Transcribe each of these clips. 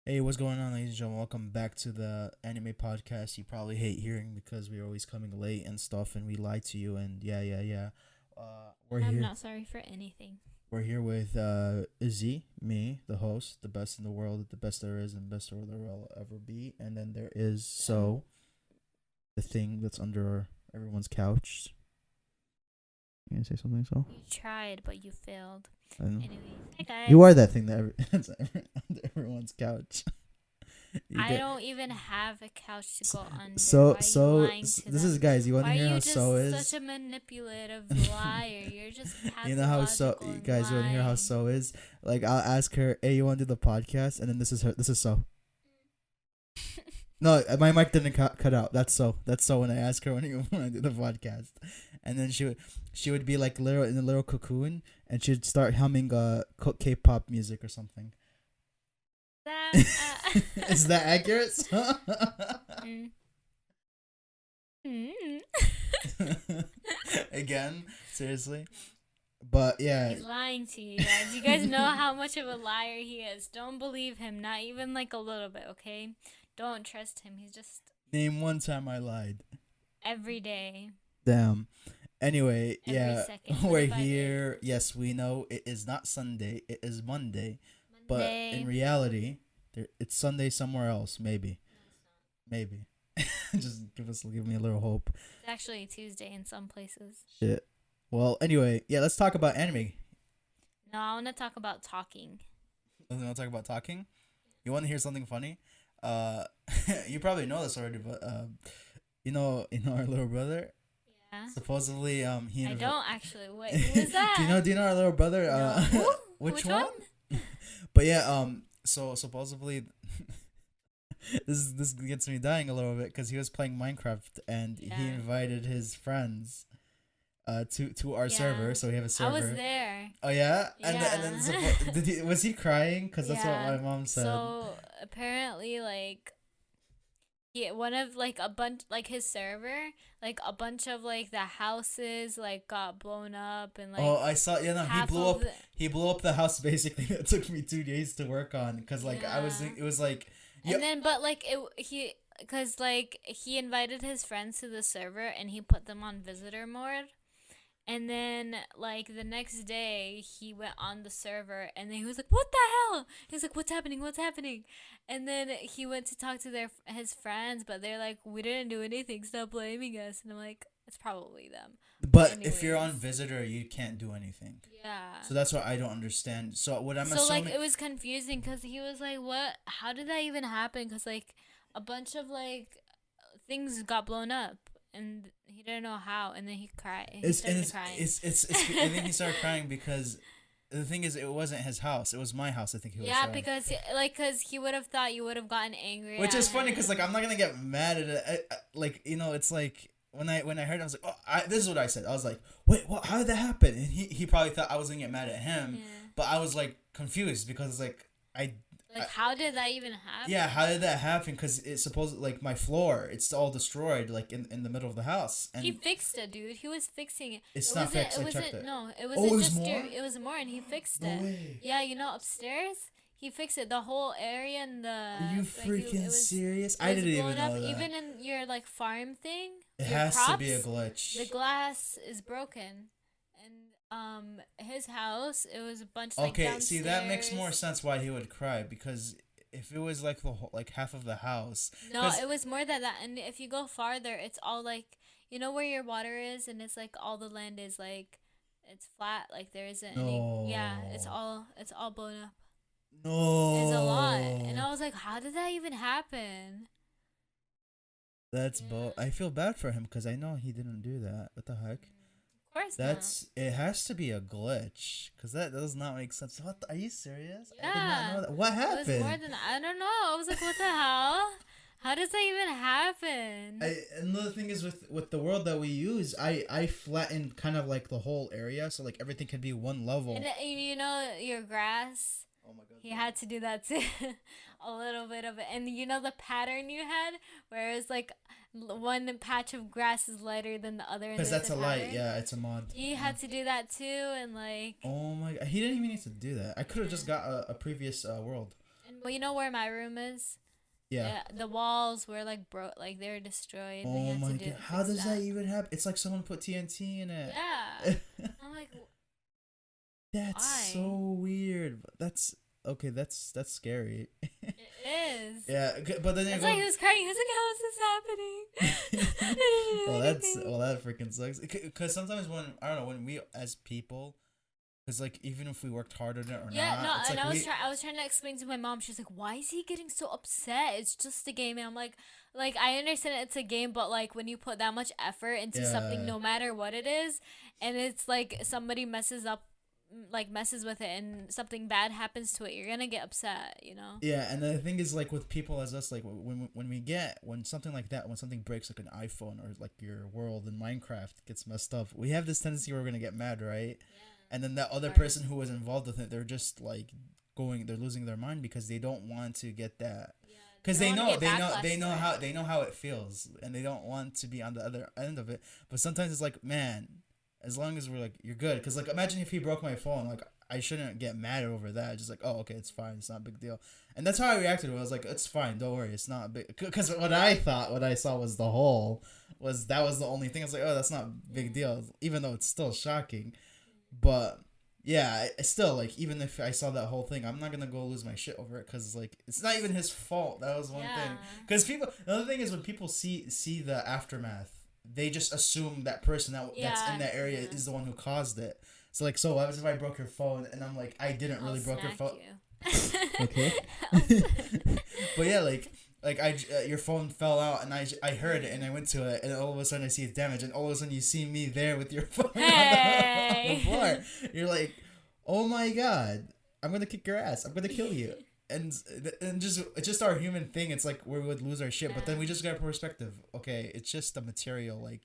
Hey, what's going on, ladies and gentlemen? Welcome back to the anime podcast you probably hate hearing because we're always coming late and stuff, and we lie to you. And yeah. We're I'm here. not sorry for anything. We're here with Izzy, me, the host, the best in the world, the best there is, and best there will ever be. And then there is the thing that's under everyone's couch. You gonna say something, so? You tried, but you failed. I don't know. Anyways, hi guys. You are that thing that that's under everyone's couch. I don't even have a couch to go under. So Why are so you lying to this them? is, guys. You want to Why hear are how you just so is? such a manipulative liar? You're just You know how so, pathological and guys. You want to hear how lying. so is? Like, I'll ask her, "Hey, you want to do the podcast?" And then this is her. This is so. No, my mic didn't cut out. That's so. That's so when I ask her when you want to do the podcast, and then she would be like little in a little cocoon, and she'd start humming K-pop music or something. That, Is that accurate? mm. Mm. Again, seriously. But yeah, He's lying to you guys. You guys know how much of a liar he is. Don't believe him, not even like a little bit, okay? Don't trust him. He's just name one time I lied. every day. Damn. Anyway, Every yeah, second. we're 25 here. Yes, we know it is not Sunday. It is Monday. But Monday. in reality, it's Sunday somewhere else. Maybe. Maybe. Just give me a little hope. It's actually Tuesday in some places. Shit. Well, anyway, yeah, let's talk about anime. No, I want to talk about talking. You want to talk about talking? You want to hear something funny? You probably know this already, but our little brother. Yeah. Supposedly, he. I don't actually. Wait, who was that? Do you know our little brother? No. Who? Which one? But yeah, so supposedly, this gets me dying a little bit because he was playing Minecraft and he Yeah. invited his friends, to our Yeah. server. So we have a I server. was there. Oh yeah, and Yeah. then was he crying? Because that's Yeah. what my mom said. So apparently, like, one of like a bunch, like his server, like a bunch of like the houses like got blown up and like. Oh, I saw. Yeah, no, he half blew of up. the- He blew up the house basically. It took me 2 days to work on because like I was. Yeah. It was like. And then, but like cause like he invited his friends to the server and he put them on visitor mode. And then, like, the next day, he went on the server, and then he was like, "What the hell?" He was like, "What's happening? What's happening?" And then he went to talk to his friends, but they're like, "We didn't do anything. Stop blaming us." And I'm like, "It's probably them." But if you're on Anyways. visitor, you can't do anything. Yeah. So that's what I don't understand. So what I'm So assuming. like, it was confusing because he was like, "What? How did that even happen?" Because like, a bunch of like things got blown up. And he didn't know how, and then he cried. He started crying. It's I think he started crying because the thing is, it wasn't his house. It was my house. I think he was. Yeah, showing. because he would have thought you would have gotten angry. Which is at funny him. because like I'm not gonna get mad at it. Like it's like when I heard it, I was like, oh, this is what I said. I was like, wait, what? How did that happen? And he probably thought I was gonna get mad at him, Yeah. but I was like confused because like How did that even happen? yeah, how did that happen? Because it's supposed like my floor, it's all destroyed like in the middle of the house, and He fixed it, dude. He was fixing it. it's It not wasn't- fixed. It I wasn't. checked it. No, it Oh, wasn't it was just more? It was more, and he fixed No it. way. Yeah, upstairs. He fixed it. The whole area and the. Are you like, freaking it was, serious? it I was didn't blown even know up. that. Even in your like farm thing. It your has to be a crops, glitch. The glass is broken, and his house. It was a bunch like Okay, see that makes more downstairs. sense why he would cry because if it was like the whole, like half of the house. No, 'Cause- it was more than that. And if you go farther, it's all like where your water is, and it's like all the land is like it's flat, like there isn't any. Yeah, it's No. all blown up. No. It's a lot, and I was like, how did that even happen? That's Yeah. I feel bad for him because I know he didn't do that. What the heck? Of course It has to be a glitch because that does not make sense. Are you serious? I did not Yeah. know that. What not. It was more happened? than I don't know. I was like, what the hell? How does that even happen? Another thing is with the world that we use, I flattened kind of like the whole area so like everything could be one level. And your grass. Oh my god. He had to do that too. A little bit of it. And the pattern you had where it's like one patch of grass is lighter than the other. Because that's a light, yeah, it's a mod. He had to do that too, and like. Oh my god, he didn't even need to do that. I could have just got a previous world. And Well, you know where my room is? Yeah. The walls were like broke, like they were destroyed. They Oh had my to god, how fix does that that. even happen? It's like someone put TNT in it. Yeah. I'm like, That's so why? weird. That's okay. That's scary. It is. Yeah, but then you It's go. like he was crying. He was like, "How is this happening?" I Well, didn't do anything. that freaking sucks. Because sometimes when I don't know when we as people, because like even if we worked hard on it or Yeah, no, not, it's and like we. I was trying to explain to my mom. She's like, "Why is he getting so upset? It's just a game." And I'm like I understand it's a game, but like when you put that much effort into something, Yeah. no matter what it is, and it's like somebody messes up, like messes with it, and something bad happens to it, you're gonna get upset, you know? Yeah, and the thing is, like with people as us, like when something like that, when something breaks, like an iPhone or like your world in Minecraft gets messed up, we have this tendency where we're gonna get mad, right? And then that other Right. person who was involved with it, they're just like they're losing their mind because they don't want to get that, Yeah, because they don't want to get they backlash know for how it. it feels, and they don't want to be on the other end of it. But sometimes it's like, man, as long as we're like, you're good, because like imagine if he broke my phone, like I shouldn't get mad over that. Just like, oh, okay, it's fine. It's not a big deal. And that's how I reacted. I was like, it's fine. Don't worry. It's not big. Because what I saw was the hole. That was the only thing. I was like, oh, that's not a big Yeah. deal. Even though it's still shocking. But yeah, I still like, even if I saw that whole thing, I'm not gonna go lose my shit over it because like it's not even his fault. That was one thing. Yeah. Because people, another thing is when people see the aftermath, they just assume that person that's in Yeah. that area Yeah. is the one who caused it. So like, so what if I broke your phone and I'm like, I didn't I'll really broke your smack phone. you. Okay. I'll But yeah, like your phone fell out and I heard it and I went to it and all of a sudden I see it's damaged and all of a sudden you see me there with your phone on the Hey. floor. You're like, oh my god, I'm gonna kick your ass. I'm gonna kill you. And just it's just our human thing. It's like we would lose our shit, but then we Yeah. just got perspective. Okay, it's just a material like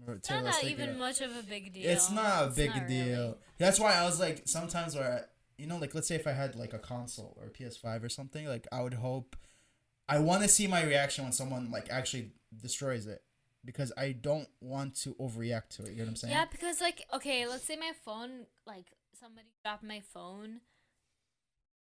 It's not that materialistic. even much of a big deal. It's not a It's big not deal. really. That's why I was like, sometimes where like let's say if I had like a console or a PS5 or something, like I want to see my reaction when someone like actually destroys it because I don't want to overreact to it. You know what I'm saying? Yeah, because like okay, let's say my phone, like somebody dropped my phone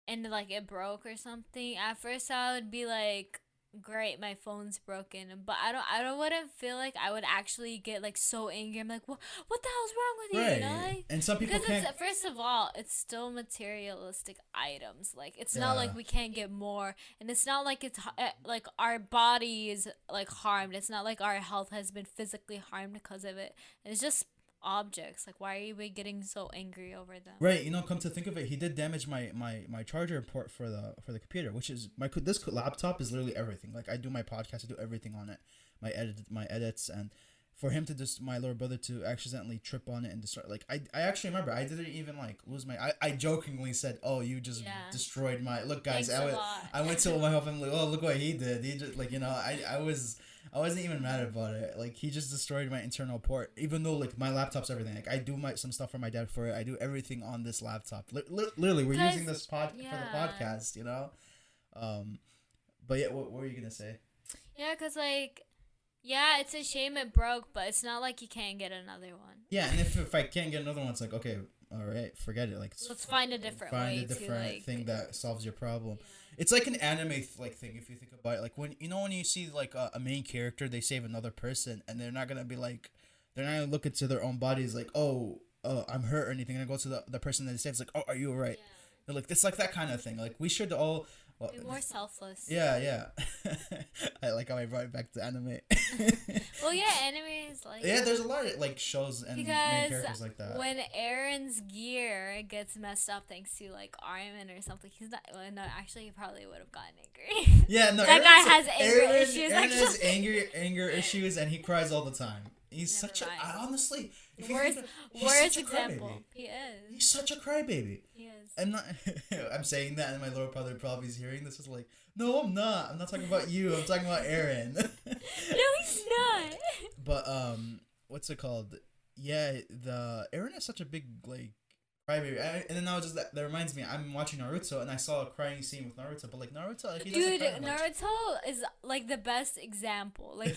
and like it broke or something. At first I would be like, great, my phone's broken, but I don't wouldn't feel like I would actually get like so angry. I'm like, what the hell's wrong with you, you know, Right. like, And some people because it's, can't. first of all, it's still materialistic items. Like it's not Yeah. like we can't get more, and it's not like like our body is like harmed. It's not like our health has been physically harmed because of it. It's just objects. Like, why are we getting so angry over them? Right, come to think of it, he did damage my charger port for the computer, which is this laptop is literally everything. Like I do my podcast, I do everything on it, my edits, and for him to just my little brother to accidentally trip on it and destroy. Like I actually remember I didn't even like lose my. I jokingly said, "Oh, you just Yeah. destroyed my look, guys." Thanks a lot. I went to my home and like, oh, look what he did. He just like I wasn't even mad about it. Like he just destroyed my internal port, even though like my laptop's everything. Like I do some stuff for my dad for it. I do everything on this laptop. Literally, we're using this for the Yeah. podcast. Um, but yeah, what were you gonna say? Yeah, cause like, yeah, it's a shame it broke, but it's not like you can't get another one. Yeah, and if I can't get another one, it's like okay, all right, forget it. Like Let's find a different find way a to different like. thing that solves your problem. It's like an anime like thing if you think about it. Like when when you see like a main character, they save another person, and they're not gonna be like, they're not gonna look into their own bodies like, oh, I'm hurt or anything. And go to the person that they saves like, oh, are you alright? Yeah. They're like, it's like that kind of thing. Like we should all. Well, Be more selfless. yeah, yeah. I like how I brought it back to anime. Well, yeah, anime is like. Yeah, there's a lot of like shows and main Because characters like that. when Aaron's gear gets messed up thanks to like Armin or something, he's not. Well, no, actually, he probably would have gotten angry. Yeah, no, That guy has anger Aaron, issues, Aaron has actually. anger issues, and he cries all the time. He's Never such a mind. honestly. If you Worst, think he's worst such a example. crybaby. He is. He's such a crybaby. He is. I'm not. I'm saying that, and my little brother probably is hearing this. Is like, no, I'm not. I'm not talking about you. I'm talking about Aaron. No, he's not. But what's it called? Yeah, the Aaron is such a big like crybaby. And then I was just that reminds me. I'm watching Naruto, and I saw a crying scene with Naruto. But like Naruto, like he doesn't Dude, cry that much. Naruto is like the best example. Like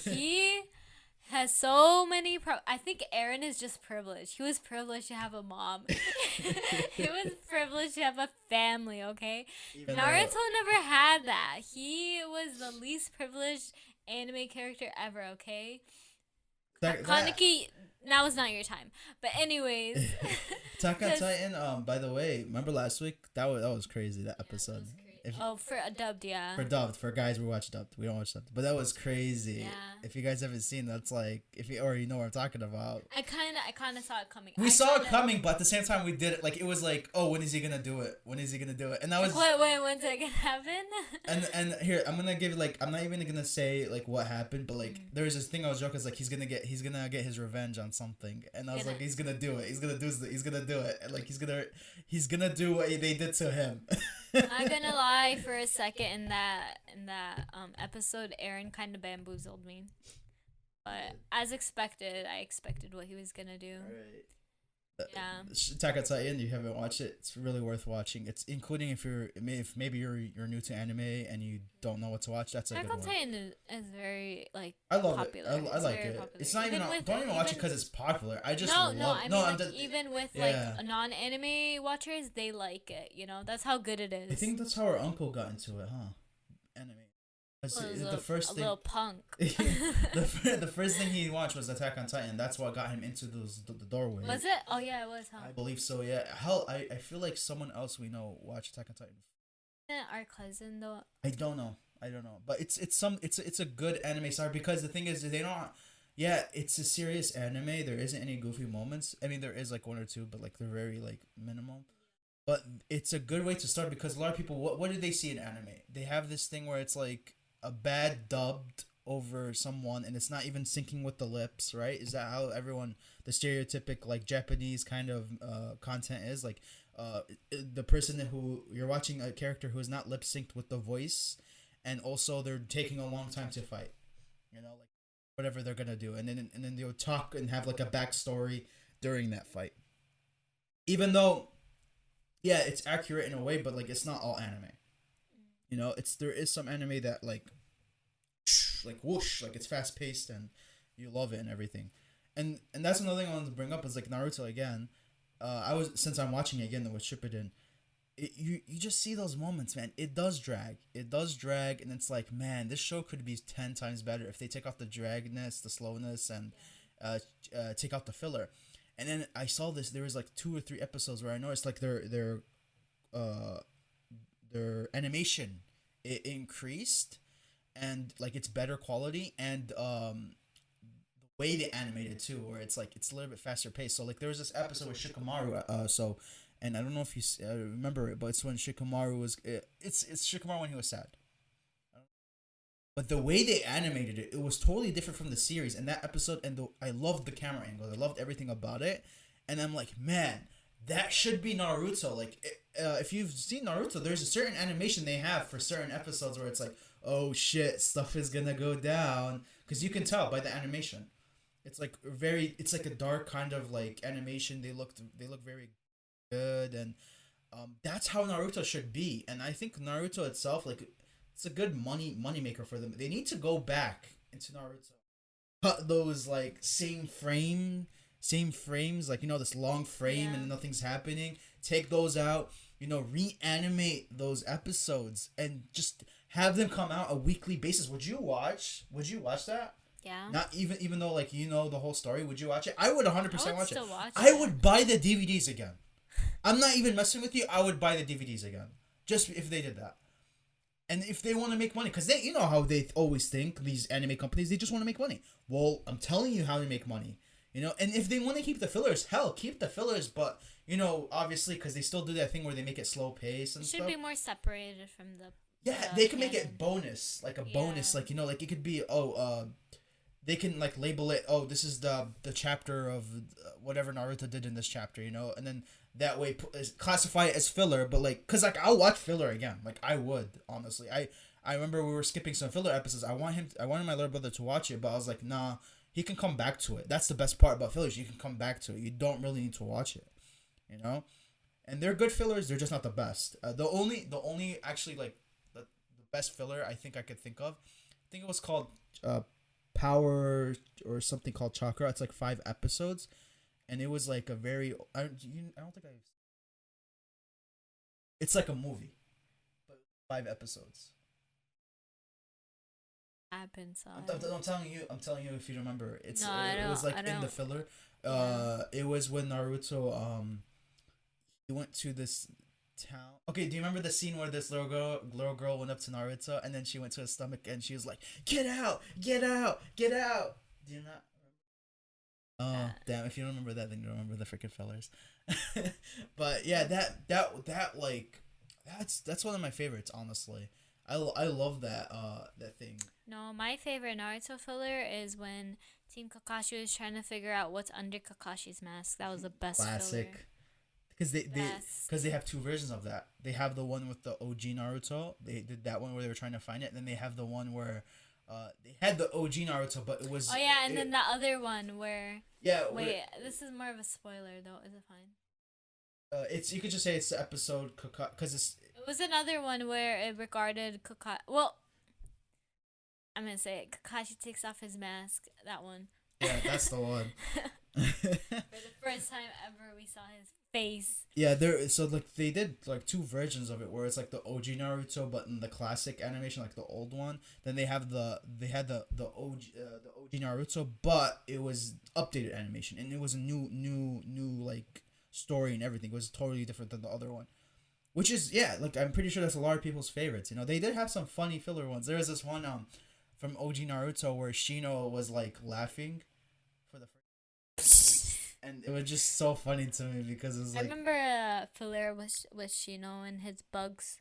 has so many I think Aaron is just privileged. He was privileged to have a mom. He was privileged to have a family, okay? Even though Naruto never had that. He was the least privileged anime character ever, okay? that Kaneki, now is not your time. But anyways, Attack on cuz Titan. By the way, remember last week? That was crazy. That episode. If oh, for a dubbed, yeah. for dubbed, for guys, we watch dubbed. We don't watch dubbed, but that was crazy. Yeah. If you guys haven't seen, that's like if you or you know what I'm talking about. I kind of saw it coming. We saw it coming, but at the same time, we did it. Like it was like, oh, when is he gonna do it? When is he gonna do it? And that was When's it gonna happen? and here I'm gonna give like I'm not even gonna say like what happened, but like there was this thing I was joking. It's like he's gonna get his revenge on something, and I was like he's gonna do it. He's gonna do it. And like he's gonna do what they did to him. Not gonna lie, for a second in that episode, Aaron kind of bamboozled me. But as expected, I expected what he was gonna do. Alright. Yeah. Attack on Titan, you haven't watched it. It's really worth watching. It's including if maybe you're new to anime and you don't know what to watch. That's a Attack good on one. Titan is very like I love popular. it. I It's like very it. popular. It's not even. With- Don't even watch it even- because it's popular. I just no, love. no. I mean, no, like, I'm. even with Yeah. like non-anime watchers, they like it. You know, that's how good it is. I think that's how our uncle got into it, huh? Anime. Well, it was The first a thing. little punk. the first thing he watched was Attack on Titan. That's what got him into the doorway. Was it? Oh yeah, it was. Huh? I believe so. Yeah. Hell, I feel like someone else we know watched Attack on Titan. Our cousin though. I don't know. But it's a good anime star because the thing is they don't. Yeah, it's a serious anime. There isn't any goofy moments. I mean, there is like one or two, but like they're very like minimal. But it's a good way to start because a lot of people, what did they see in anime? They have this thing where it's like a bad dubbed over someone and it's not even syncing with the lips, right? Is that how everyone, the stereotypic like Japanese kind of content is? Like the person who you're watching a character who is not lip synced with the voice and also they're taking a long time to fight, you know, like whatever they're gonna do. And then they'll talk and have like a backstory during that fight. Even though yeah, it's accurate in a way, but like it's not all anime. You know, there is some anime that like whoosh, like it's fast paced and you love it and everything. And that's another thing I wanted to bring up is like Naruto again. Since I'm watching it again with Shippuden, you just see those moments, man. It does drag, and it's like, man, this show could be 10 times better if they take off the dragness, the slowness, and take out the filler. And then I saw this. There was like 2 or 3 episodes where I noticed like their animation it increased, and like it's better quality, and the way they animated too, where it's like it's a little bit faster paced. So like there was this episode with Shikamaru. And I don't know if you remember it, but it's when Shikamaru was it's Shikamaru when he was sad. But the way they animated it, it was totally different from the series. And that episode, I loved the camera angles. I loved everything about it. And I'm like, man, that should be Naruto. Like, if you've seen Naruto, there's a certain animation they have for certain episodes where it's like, oh shit, stuff is gonna go down. Because you can tell by the animation. It's like it's like a dark kind of like animation. They look very good. And that's how Naruto should be. And I think Naruto itself, like, it's a good money maker for them. They need to go back into Naruto. Cut those like same frames, like, you know, this long frame and nothing's happening. Take those out, you know, reanimate those episodes and just have them come out a weekly basis. Would you watch that? Yeah. Not even though like you know the whole story, would you watch it? I would 100% watch it. Watch I would buy the DVDs again. I'm not even messing with you. I would buy the DVDs again. Just if they did that. And if they want to make money, because you know how they always think, these anime companies, they just want to make money. Well, I'm telling you how to make money, you know. And if they want to keep the fillers, hell, keep the fillers. But, you know, obviously, because they still do that thing where they make it slow pace and stuff. Should be more separated from the. Yeah, they can make it bonus, like a bonus, like, you know, like it could be, they can like label it, this is the chapter of whatever Naruto did in this chapter, you know, and then that way classify it as filler. But like, cause like I'll watch filler again, like I would honestly. I remember we were skipping some filler episodes. I wanted my little brother to watch it, but I was like, nah, he can come back to it. That's the best part about fillers. You can come back to it. You don't really need to watch it, you know. And they're good fillers. They're just not the best. The only actually like the best filler I think I could think of, I think it was called power or something called chakra. It's like 5 episodes, and it was like a very I don't think I. It's like a movie, but 5 episodes. Happen, so I'm telling you. I'm telling you if you remember. no, I It was don't. like I in the don't. filler. Yeah. It was when Naruto he went to this town. Okay, do you remember the scene where this little girl went up to Naruto and then she went to his stomach and she was like, "Get out! Get out! Get out!" Do you not? Oh Uh, damn! If you don't remember that, then you don't remember the freaking fellers. But yeah, that like that's one of my favorites. Honestly, I love that thing. no, my favorite Naruto filler is when Team Kakashi was trying to figure out what's under Kakashi's mask. That was the best filler. Classic. Because Best. because they have two versions of that. They have the one with the OG Naruto. They did that one where they were trying to find it. Then they have the one where they had the OG Naruto, but it was Oh yeah, and then the other one where yeah. wait, this is more of a spoiler though. Is it fine? It's you could just say it's the episode because it's It was another one where it regarded Kakashi. Well, I'm gonna say it. Kakashi takes off his mask. That one. yeah, that's the one. For the first time ever, we saw his face. Yeah, there. So like they did like two versions of it, where it's like the OG Naruto, but in the classic animation, like the old one. Then they had the OG Naruto, but it was updated animation, and it was a new like story and everything. It was totally different than the other one. Which is yeah, like I'm pretty sure that's a lot of people's favorites. You know, they did have some funny filler ones. There was this one from OG Naruto where Shino was like laughing for the first, and it was just so funny to me because it was I like, remember filler with Shino and his bugs.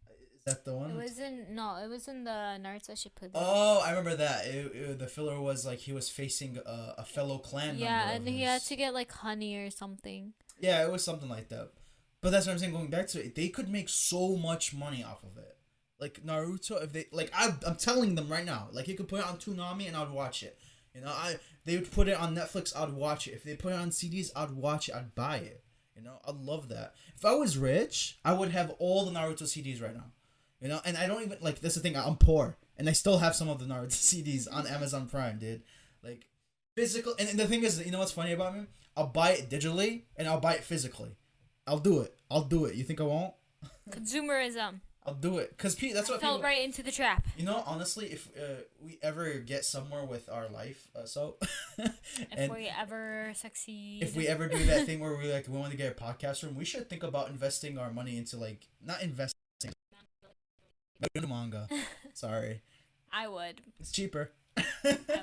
is that the one? It was in no, it was in the Naruto Shippuden. Oh, I remember that. The filler was like he was facing a fellow clan Yeah, member and of he had his. to get like honey or something. Yeah, it was something like that. But that's what I'm saying. Going back to it, they could make so much money off of it. Like Naruto, if they like, I'm telling them right now. Like you could put it on Toonami and I'd watch it. You know, they would put it on Netflix, I'd watch it. If they put it on CDs, I'd watch it. I'd buy it. You know, I love that. If I was rich, I would have all the Naruto CDs right now. You know, and I don't even like. That's the thing. I'm poor, and I still have some of the Naruto CDs on Amazon Prime, dude. Like physical. And the thing is, you know what's funny about me? I'll buy it digitally and I'll buy it physically. I'll do it. I'll do it. You think I won't? Consumerism. I'll do it because that's what Fell people. right into the trap. You know, honestly, if we ever get somewhere with our life, If we ever succeed. if we ever do that thing where we want to get a podcast room, we should think about investing our money into like not investing, but into manga. Sorry, I would. it's cheaper. I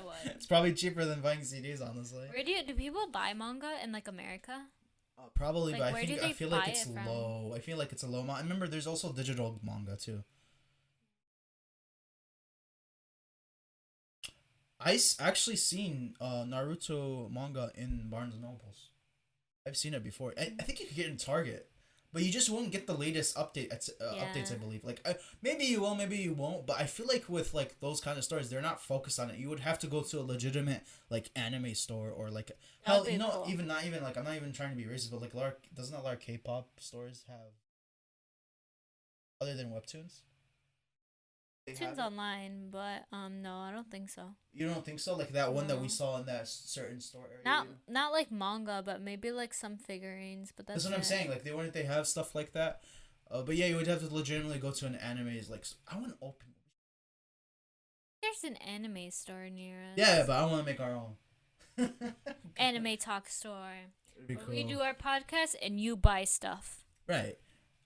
would. It's probably cheaper than buying CDs, honestly. Where do people buy manga in like America? Probably, Like, but where do I they feel like buy it's it from? low. I feel like it's a low amount. I remember there's also digital manga too. Actually seen Naruto manga in Barnes and Nobles. I've seen it before. I think you could get it in Target, but you just won't get the latest updates. I Yeah. believe. Like maybe you will, maybe you won't. But I feel like with like those kind of stores, they're not focused on it. You would have to go to a legitimate like anime store or like hell, That'd be cool. even not even like I'm not even trying to be racist, but like doesn't a lot of K-pop stores have other than webtoons? They have Tunes it? online, but no, I don't think so. You don't think so? Like that one that we No. saw in that certain store area. Not like manga, but maybe like some figurines. But that's That's what I'm it. saying. Like they have stuff like that. But yeah, you would have to legitimately go to an anime. Like I want to open. There's an anime store near us. Yeah, but I want to make our own. Anime talk store. It'd be Where cool. we do our podcast and you buy stuff. Right.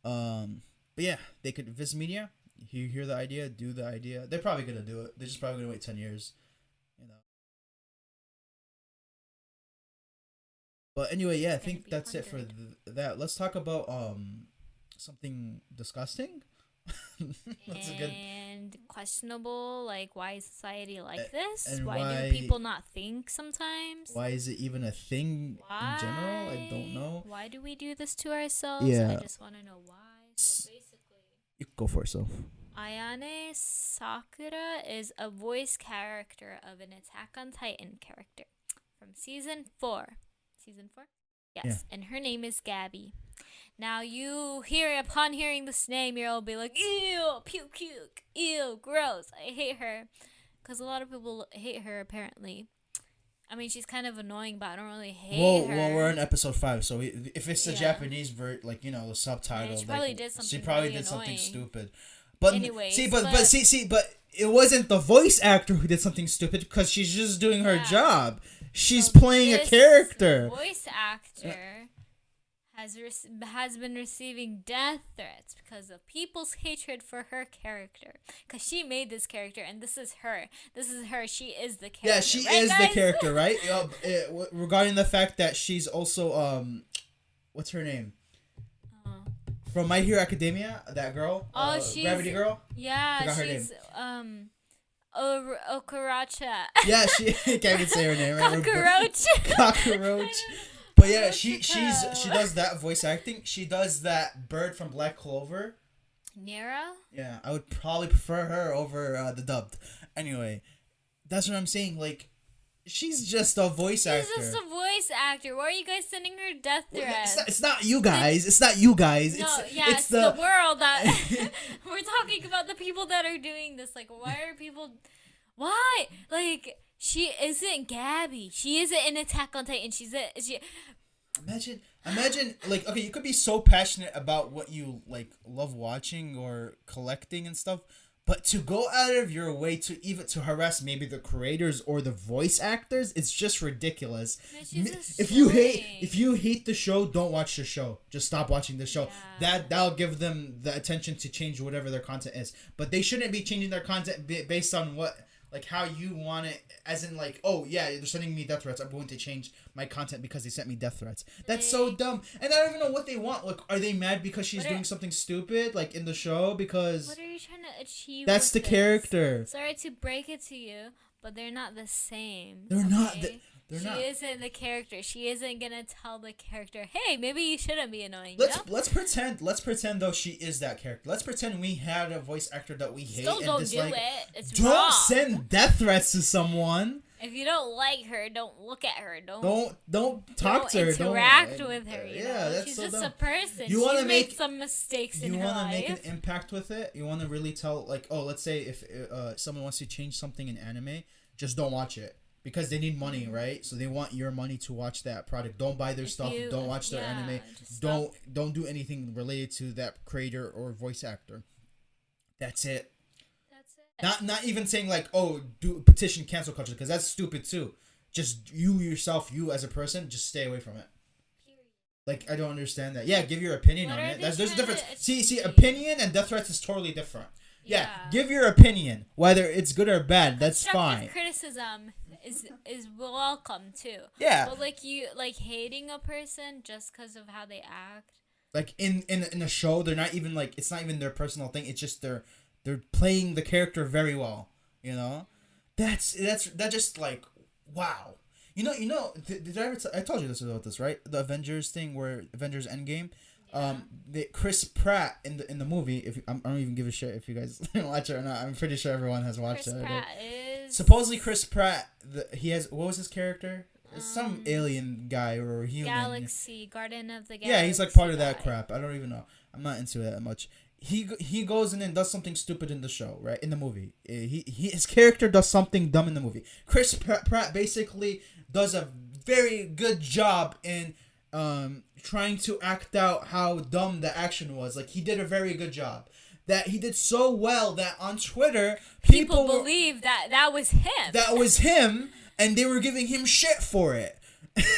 But yeah, they could Viz Media. You hear the idea, do the idea. They're probably gonna do it. They're just probably gonna wait 10 years. You know. But anyway, yeah, I It's gonna think be that's it for 100. that. Let's talk about something disgusting. That's a good. And questionable, like why is society like this? and Why why- do people not think sometimes? Why is it even a thing in general? I don't know. Why do we do this to ourselves? Yeah. I just want to know why. So basically, You can go for yourself. Ayane Sakura is a voice character of an Attack on Titan character from season 4. Season 4? Yes. Yeah. And her name is Gabby. Now upon hearing this name, you'll be like, ew, puke, puke, ew, gross, I hate her. because a lot of people hate her apparently. I mean, she's kind of annoying, but I don't really Well, hate well, her. we're in episode 5, so if it's the Yeah. Japanese like the Yeah, subtitle, she probably like did something she probably really did something annoying. stupid. But Anyways, but it wasn't the voice actor who did something stupid because she's just doing her Yeah. job. She's So playing a this character. Voice actor has been receiving death threats because of people's hatred for her character. Because she made this character, and this is her. This is her. She is the character. Yeah, she right, is guys? the character, right? Regarding the fact that she's also what's her name? From My Hero Academia, that girl. Oh, she's Gravity Girl. Yeah, Forgot her she's Okaracha. Yeah, she can't even say her name. Right? Cockroach. Cockroach. But yeah, she Mexico. does that voice acting. She does that bird from Black Clover. Nero? Yeah, I would probably prefer her over the dubbed. Anyway, that's what I'm saying. Like, she's just a voice actor. She's just a voice actor. Why are you guys sending her death Well, threats? it's not you guys. It's not you guys. No, it's the world that we're talking about. The people that are doing this. Like, why are people? Why? Like, she isn't Gabby. She isn't in Attack on Titan. She. Imagine, like, okay, you could be so passionate about what you like love watching or collecting and stuff, but to go out of your way to even to harass maybe the creators or the voice actors, it's just ridiculous. If you hate the show, don't watch the show. Just stop watching the show. Yeah. That'll give them the attention to change whatever their content is. But they shouldn't be changing their content based on what, like, how you want it, as in, like, oh yeah, they're sending me death threats, I'm going to change my content because they sent me death threats. That's so dumb. And I don't even know what they want. Like, are they mad because she's doing something stupid, like, in the show? Because What are you trying to achieve? that's the with this? character. Sorry to break it to you, but they're not the same. They're not. okay? They're she not. isn't the character. She isn't gonna tell the character, "Hey, maybe you shouldn't be annoying." Let's pretend though she is that character. Let's pretend we had a voice actor that we hate Still and don't dislike. do it. It's Don't wrong. send death threats to someone. If you don't like her, don't look at her. Don't talk to her. Interact Don't, with her. You yeah, know? that's She's so just dumb. a person. You wanna She's made make- some mistakes in You her want to life. make an impact with it. You want to really tell, like, oh, let's say if someone wants to change something in anime, just don't watch it because they need money, right? So they want your money to watch that product. Don't buy their stuff. Don't watch their anime. just Don't do anything related to that creator or voice actor. That's it. That's it. Not even saying like, oh, do petition cancel culture, because that's stupid too. Just you as a person, just stay away from it. Like, I don't understand that. Yeah, give your opinion What on are it. they There's a trying difference. to See, achieve? opinion and death threats is totally different. Yeah, give your opinion, whether it's good or bad. That's fine. Constructive criticism is welcome too. Yeah. But like hating a person just because of how they act. Like in a show, they're not even like, it's not even their personal thing. It's just they're playing the character very well. You know, that's just like, wow. You know. Did I ever? I told you this about this, right? The Avengers thing, where Avengers Endgame. Chris Pratt in the movie. I don't even give a shit if you guys watch it or not. I'm pretty sure everyone has watched Chris it. Pratt is Supposedly Chris Pratt. He has, what was his character? It's some alien guy or human. Galaxy Garden of the Galaxy. Yeah, he's like part of that guy. crap. I don't even know. I'm not into it that much. He goes in and does something stupid in the show, right? In the movie, his character does something dumb in the movie. Chris Pratt basically does a very good job in trying to act out how dumb the action was. Like, he did a very good job. That he did so well that on Twitter People believe that was him. That was him, and they were giving him shit for it.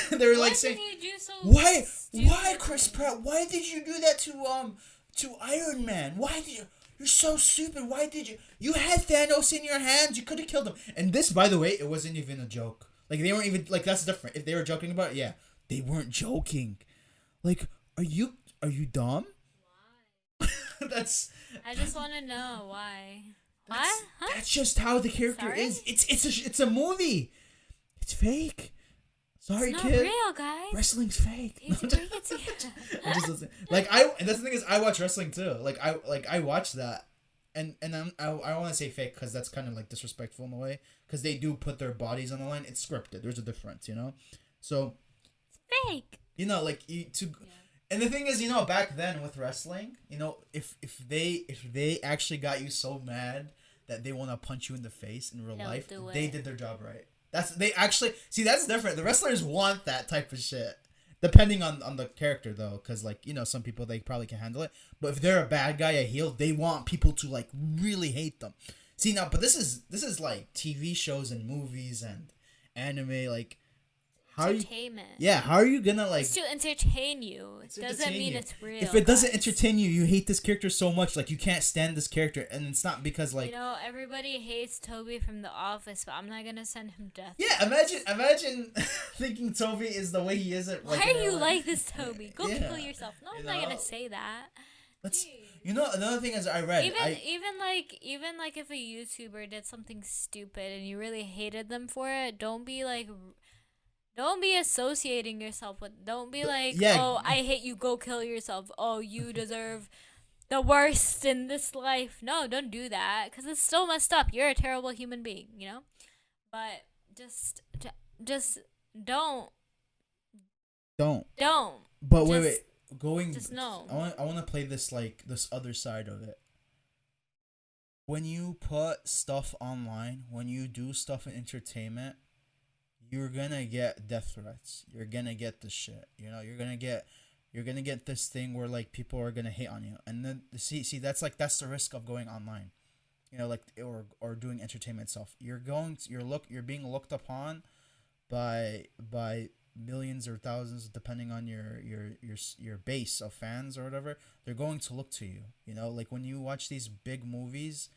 They were like saying, did he do so "Why, stupid? why, Chris Pratt? Why did you do that to Iron Man? Why did you? You're so stupid. Why did you? You had Thanos in your hands. You could have killed him." And this, by the way, it wasn't even a joke. Like, they weren't even, like, that's different. If they were joking about it, yeah, they weren't joking. Like, are you dumb? Why? That's. I just want to know why. What? Huh? That's just how the character Sorry? is. It's a movie. It's fake. Sorry, It's not kid. real, guys. Wrestling's fake. You have to bring it together. I'm just listening. Like, and that's the thing is, I watch wrestling too. I watch that, and I want to say fake because that's kind of like disrespectful in a way, because they do put their bodies on the line. It's scripted. There's a difference, you know. So, Fake. you know, like and the thing is, you know, back then with wrestling, you know, if they actually got you so mad that they want to punch you in the face in real They'll life, do they it. did their job right. They actually see that's different. The wrestlers want that type of shit. Depending on the character though, because like some people they probably can handle it, but if they're a bad guy, a heel, they want people to like really hate them. See now, but this is like TV shows and movies and anime. Like how are you? Entertainment. Yeah, how are you gonna like? It's to entertain you. It doesn't entertain mean you. it's real. If it doesn't guys. entertain you, you hate this character so much, like you can't stand this character, and it's not because like everybody hates Toby from The Office, but I'm not gonna send him death. yeah. Imagine thinking Toby is the way he isn't. Why are you like this, Toby? Go Yeah. kill yourself. No, I'm not gonna say that. Let's. Another thing is I read. Even like if a YouTuber did something stupid and you really hated them for it, don't be associating yourself with. Don't be like, yeah. oh, I hate you. Go kill yourself. Oh, you deserve the worst in this life. No, don't do that because it's still messed up. You're a terrible human being, But just don't. Don't. But wait. Going. Just no. I want to play this like this other side of it. When you put stuff online, when you do stuff in entertainment, you're gonna get death threats. You're gonna get this shit. You're gonna get this thing where like people are gonna hate on you. And then see that's the risk of going online. Like or doing entertainment stuff. You're being looked upon by millions or thousands depending on your base of fans or whatever. They're going to look to you. Like when you watch these big movies,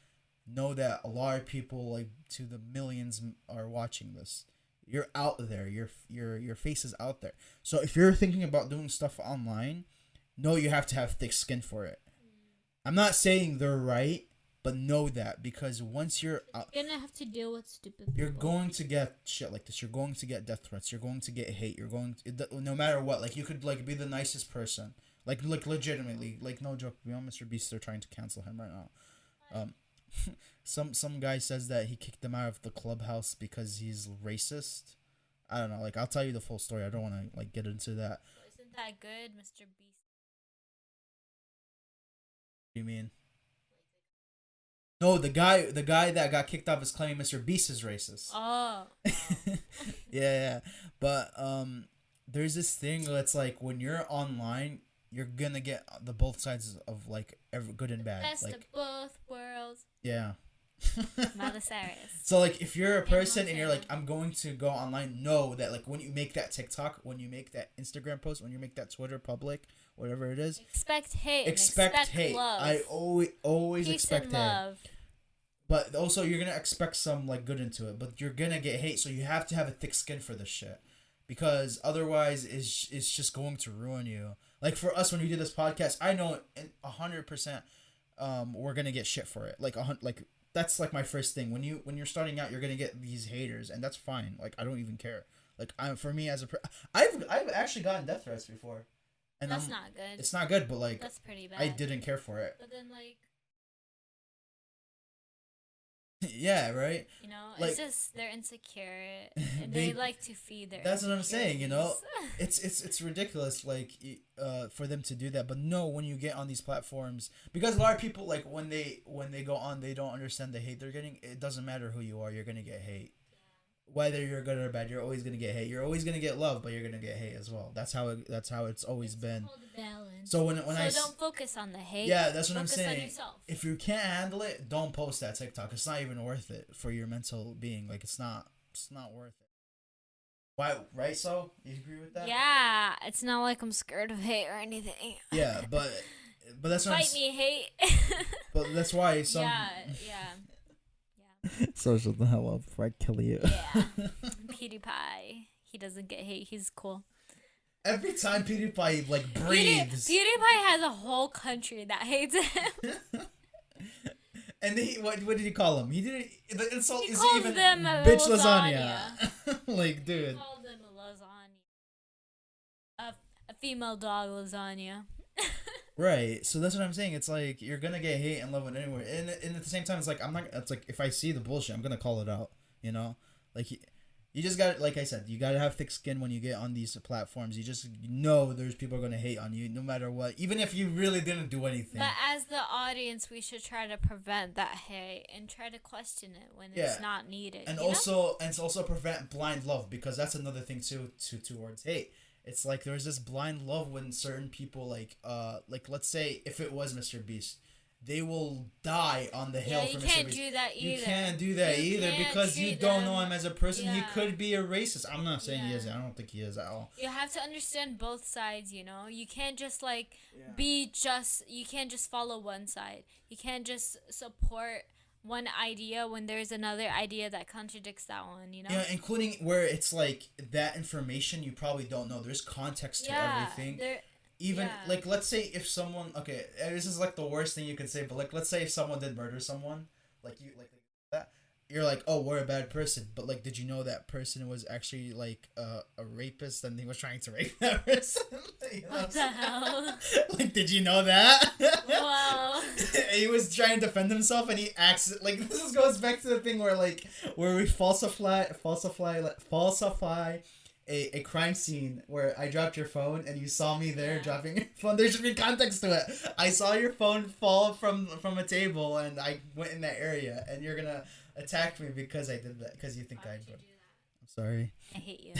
know that a lot of people like to the millions are watching this. You're out there. Your face is out there. So if you're thinking about doing stuff online, know you have to have thick skin for it. I'm not saying they're right, but know that because once you're out, you're gonna have to deal with stupid people. You're going to get shit like this. You're going to get death threats. You're going to get hate. You're going to, no matter what. Like you could like be the nicest person. Like legitimately. Like no joke. Mr. Beast, they're trying to cancel him right now. Some guy says that he kicked him out of the clubhouse because he's racist. I don't know. Like I'll tell you the full story. I don't want to like get into that. Isn't that good, Mr. Beast? What do you mean? No, the guy that got kicked off is claiming Mr. Beast is racist. Oh. yeah. But there's this thing that's like when you're online, you're gonna get the both sides of like every good and bad. Best like, of both worlds. Yeah. Miley Cyrus. So like if you're a person and you're like I'm going to go online, know that like when you make that TikTok, when you make that Instagram post, when you make that Twitter public, whatever it is, expect hate. Expect hate. Love. I always Peace expect and hate. Love. But also you're gonna expect some like good into it, but you're gonna get hate. So you have to have a thick skin for this shit, because otherwise it's just going to ruin you. Like for us when we do this podcast, I know 100%, we're gonna get shit for it. Like that's like my first thing. When you're starting out, you're gonna get these haters, and that's fine. Like I don't even care. Like for me as I've actually gotten death threats before, and that's not good. It's not good, but like that's pretty bad. I didn't care for it. But then like. Yeah, right. Like, it's just they're insecure. And they like to feed their. That's what I'm saying. It's ridiculous. Like, for them to do that. But no, when you get on these platforms, because a lot of people like when they go on, they don't understand the hate they're getting. It doesn't matter who you are, you're gonna get hate. Whether you're good or bad, you're always gonna get hate. You're always gonna get love, but you're gonna get hate as well. That's how it's always been. Balance. So when don't focus on the hate. Yeah, that's what focus I'm saying. On yourself. If you can't handle it, don't post that TikTok. It's not even worth it for your mental being. Like it's not worth it. Why? Right? So you agree with that? Yeah, it's not like I'm scared of hate or anything. Yeah, but that's what Fight me, hate. But that's why some. Yeah. Social the hell up before I kill you. Yeah. PewDiePie. He doesn't get hate. He's cool. Every time PewDiePie like breathes. PewDiePie has a whole country that hates him. And what did he call him? He didn't. The insult is even them bitch lasagna. Like, dude. He called them a lasagna. A female dog lasagna. Right, so that's what I'm saying. It's like you're gonna get hate and love it anywhere, and at the same time, it's like I'm not. It's like if I see the bullshit, I'm gonna call it out. Like, You just got, like I said, you gotta have thick skin when you get on these platforms. You just know there's people are gonna hate on you no matter what, even if you really didn't do anything. But as the audience, we should try to prevent that hate and try to question it when Yeah. it's not needed. And you know? also prevent blind love, because that's another thing too towards hate. It's like there's this blind love when certain people like let's say if it was Mr. Beast, they will die on the hill Yeah, for you Mr. can't Beast. do that either. You can't do that You either can't because you treat don't know them- him as a person. He Yeah. could be a racist. I'm not saying he is. Yeah. I don't think he is at all. You have to understand both sides, you know? You can't just like you can't just follow one side. You can't just support one idea when there's another idea that contradicts that one, you know? Yeah, including where it's like that information you probably don't know. There's context to everything. Even yeah. like let's say if someone, okay, this is like the worst thing you could say, but like let's say if someone did murder someone, like you like that, you're like, oh, we're a bad person, but like did you know that person was actually like a rapist and he was trying to rape that person? You know What the hell? Like, did you know that? Wow. He was trying to defend himself and he acts like this goes back to the thing where we falsify a crime scene where I dropped your phone and you saw me there dropping your phone. There should be context to it. I saw your phone fall from a table and I went in that area and you're gonna attack me because I did that because you think I did. I'm sorry. I hate you.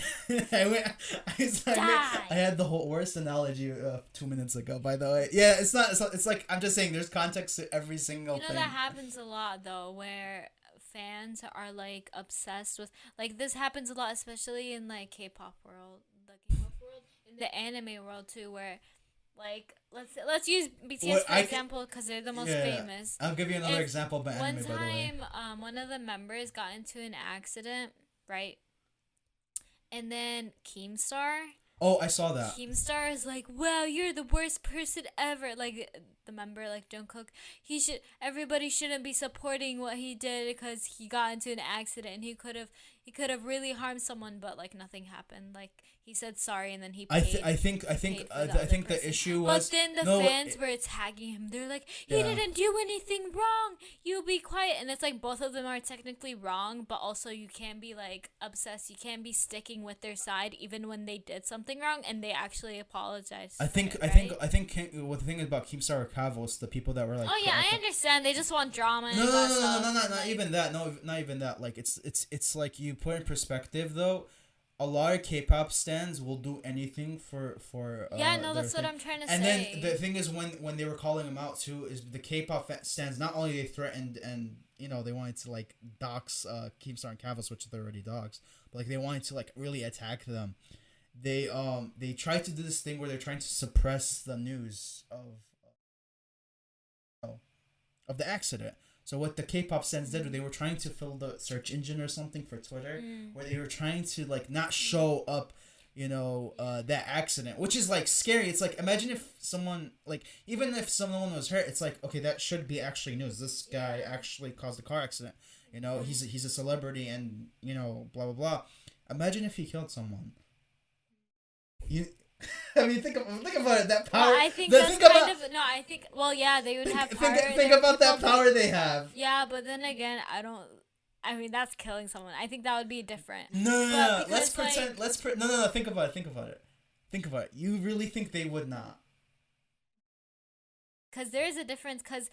I had the whole worst analogy 2 minutes ago, by the way. Yeah, it's not. It's like I'm just saying. There's context to every single thing. That happens a lot though, where fans are like obsessed with like this happens a lot, especially in like K-pop world, in the anime world too, where like let's use BTS for example because they're the most famous. I'll give you another example about anime. One by the way, one of the members got into an accident, right? And then Keemstar. Oh, I saw that. Keemstar is like, wow, you're the worst person ever. Like the member, like Jungkook, everybody shouldn't be supporting what he did because he got into an accident and he could have really harmed someone, but like nothing happened. Like he said sorry and then he paid. I think the issue was. But then the fans were tagging him. They're like, he didn't do anything wrong. You be quiet. And it's like both of them are technically wrong, but also you can't be like obsessed. You can't be sticking with their side even when they did something wrong and they actually apologized. I think what the thing is about Keemstar or Kavos, the people that were like. Oh yeah, I understand. They just want drama. No, not even that. No, not even that. Like it's like you put in perspective though. A lot of K-pop stans will do anything for that's what I'm trying to say. And then the thing is when they were calling him out too is the K-pop stans not only they threatened and they wanted to like dox Keemstar and Kavos, which they're already dogs, but like they wanted to like really attack them. They tried to do this thing where they're trying to suppress the news of the accident. So what the K-pop stans did, they were trying to fill the search engine or something for Twitter, where they were trying to like not show up, that accident, which is like scary. It's like imagine if someone like even if someone was hurt, it's like okay, that should be actually news. This guy actually caused a car accident. He's a celebrity and blah blah blah. Imagine if he killed someone. I mean, think about it. That power. Well, I think that's I think. Well, yeah, they would have power. Think about that power they have. Yeah, but then again, I mean, that's killing someone. I think that would be different. No. Let's pretend. No. Think about it. You really think they would not? Because there is a difference. Because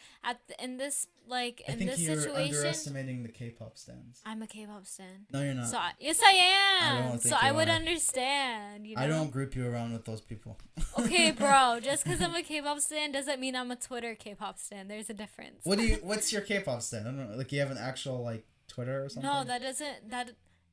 in this I think you're underestimating the K-pop stans. I'm a K-pop stan. No, you're not. Yes, I am. I don't think I would understand. I don't group you around with those people. Okay, bro. Just because I'm a K-pop stan doesn't mean I'm a Twitter K-pop stan. There's a difference. What's your K-pop stan? I don't know. Like you have an actual like Twitter or something? No, that doesn't.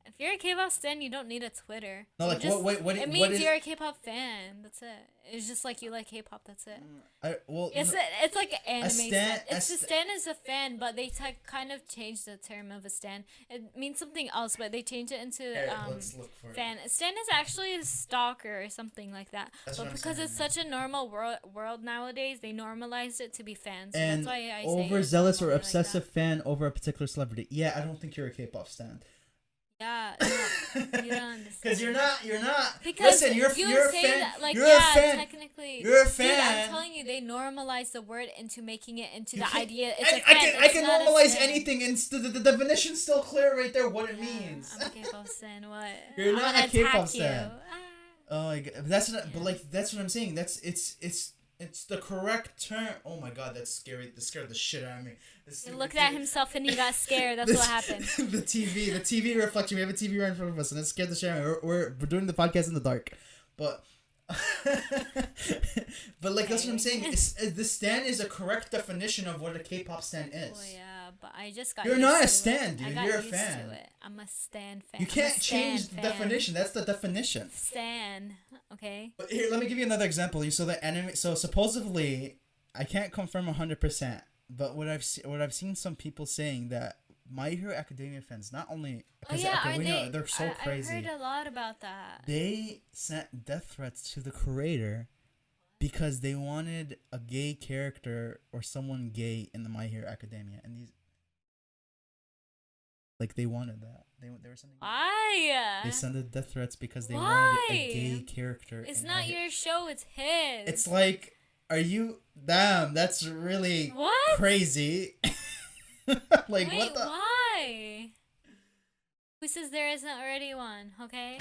If you're a K-pop stan, you don't need a Twitter. No, like what? It means you're a K-pop fan. That's it. It's just like you like K-pop. That's it. It's like an anime stan. Stan is a fan, but they kind of changed the term of a stan. It means something else, but they changed it into let's look for fan. It. Stan is actually a stalker or something like that. But because it's such a normal world nowadays, they normalized it to be fans. So and that's why I say overzealous or obsessive fan over a particular celebrity. Yeah, I don't think you're a K-pop stan. Yeah. You don't understand. Because you're not. Because Listen, you're you a say fan. that, like, You're yeah, a fan. technically. You're a Dude, I'm fan. telling you, they normalize the word into making it into You the can't- idea. It's a I fan. can It's not a normalize stan. anything, and the definition's still clear right there. What it means. I'm a K-pop stan. What? You're I'm not gonna a K-pop attack stan. you. Ah. Oh my god, but like that's what I'm saying. It's the correct term. Oh my god, that's scary. That scared the shit out of me. He looked at himself and he got scared. That's what happened. the TV reflection. We have a TV right in front of us, and it scared the shit out of me. We're doing the podcast in the dark, but but like that's what I'm saying. The stan is a correct definition of what a K-pop stan is. Oh yeah, but I just got. You're used not a to stan, it. dude. I got You're a used fan. To it. I'm a stan fan. You can't change the definition. That's the definition. Stan. Okay. But here, let me give you another example. You saw the anime. So supposedly, I can't confirm 100%, but what I've seen some people saying that My Hero Academia fans, not only because they're so crazy. I heard a lot about that. They sent death threats to the creator because they wanted a gay character or someone gay in the My Hero Academia, and these they wanted that. They were sending. Why? They sent the death threats because they wanted a gay character. It's not your show. It's his. It's like, are you? Damn, that's really crazy. Like, wait, what the? Why? Who says there isn't already one? Okay.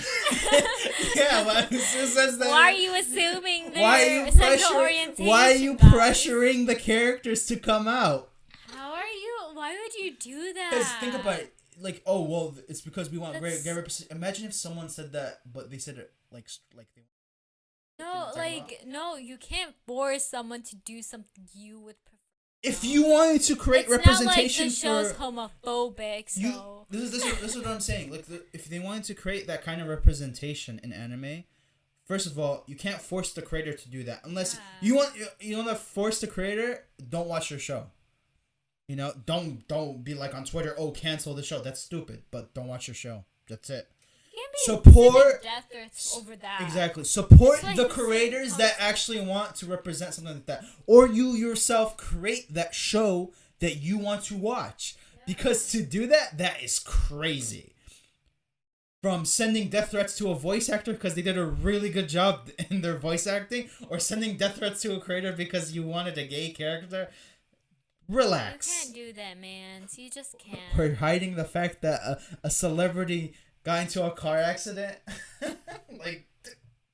Yeah, but who says that? Why are you assuming they're sexual orientation? Why are you pressuring the characters to come out? How are you? Why would you do that? Because think about it. Like, oh well, it's because we want great representation. Imagine if someone said that, but they said it like they. No, no, you can't force someone to do something you would prefer. If you wanted to create representation, it's not like the show's homophobic. So this is what I'm saying. Like, if they wanted to create that kind of representation in anime, first of all, you can't force the creator to do that unless you want to force the creator. Don't watch your show. You know, don't be like on Twitter, oh, cancel the show. That's stupid. But don't watch your show. That's it. Support death threats over that. Exactly. Support the creators that actually want to represent something like that, or you yourself create that show that you want to watch. Because to do that is crazy. From sending death threats to a voice actor because they did a really good job in their voice acting, or sending death threats to a creator because you wanted a gay character. Relax. You can't do that, man. You just can't. We're hiding the fact that a celebrity got into a car accident. Like,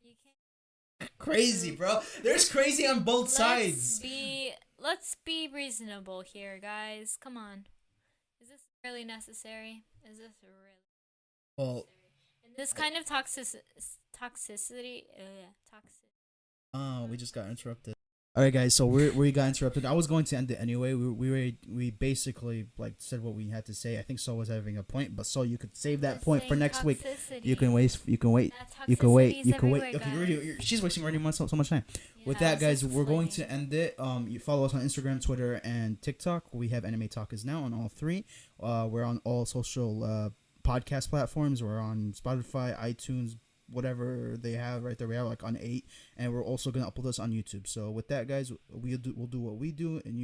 you can't. Crazy, bro. There's crazy on both sides. Let's be reasonable here, guys. Come on. Is this really necessary? Is this really well necessary? And this kind of toxicity. We just got interrupted. All right, guys. So we got interrupted. I was going to end it anyway. We basically said what we had to say. I think Sol was having a point, but Sol, you could save that point for next week. You can wait. You can wait. Okay, she's wasting already so much time. Yeah, with that, guys, we're going to end it. You follow us on Instagram, Twitter, and TikTok. We have Anime Talkers now on all three. We're on all social podcast platforms. We're on Spotify, iTunes, whatever they have right there. We have on 8, and we're also gonna upload this on YouTube. So with that, guys, we'll do what we do, and you